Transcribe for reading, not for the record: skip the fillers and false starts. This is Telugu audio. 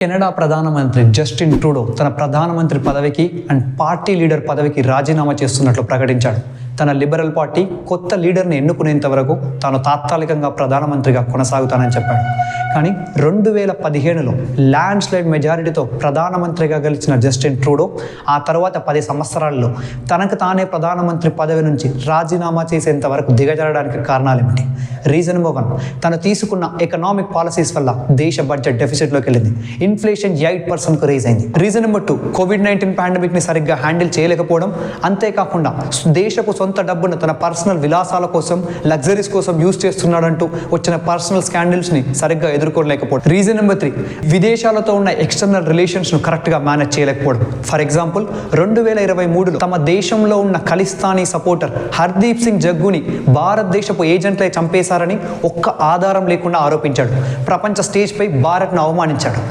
కెనడా ప్రధానమంత్రి జస్టిన్ ట్రూడో తన ప్రధానమంత్రి పదవికి అండ్ పార్టీ లీడర్ పదవికి రాజీనామా చేస్తున్నట్లు ప్రకటించాడు. తన లిబరల్ పార్టీ కొత్త లీడర్ని ఎన్నుకునేంత వరకు తాను తాత్కాలికంగా ప్రధానమంత్రిగా కొనసాగుతానని చెప్పాడు. కానీ 2017లో ల్యాండ్ స్లైడ్ మెజారిటీతో ప్రధానమంత్రిగా గెలిచిన జస్టిన్ ట్రూడో ఆ తర్వాత 10 సంవత్సరాల్లో తనకు తానే ప్రధానమంత్రి పదవి నుంచి రాజీనామా చేసేంత వరకు దిగజారడానికి కారణాలేమిటి? రీజన్ నెంబర్ 1, తను తీసుకున్న ఎకనామిక్ పాలసీస్ వల్ల దేశ బడ్జెట్ డెఫిసిట్లోకి వెళ్ళింది. ఇన్ఫ్లేషన్ 8%కు రేజ్ అయింది. రీజన్ నెంబర్ 2, కోవిడ్-19 పాండమిక్ని సరిగ్గా హ్యాండిల్ చేయలేకపోవడం. అంతేకాకుండా దేశపు సొంత డబ్బును తన పర్సనల్ విలాసాల కోసం, లగ్జరీస్ కోసం యూజ్ చేస్తున్నాడంటూ వచ్చిన పర్సనల్ స్కాండిల్స్ని సరిగ్గా ఎదుర్కోలేకపోవడం. రీజన్ నెంబర్ 3, విదేశాలతో ఉన్న ఎక్స్టర్నల్ రిలేషన్స్ను కరెక్ట్గా మేనేజ్ చేయలేకపోవడం. ఫర్ ఎగ్జాంపుల్ 2023లో తమ దేశంలో ఉన్న ఖలిస్తానీ సపోర్టర్ హర్దీప్ సింగ్ జగ్గుని భారతదేశపు ఏజెంట్లే చంపేశారని ఒక్క ఆధారం లేకుండా ఆరోపించాడు. ప్రపంచ స్టేజ్పై భారత్ను అవమానించాడు.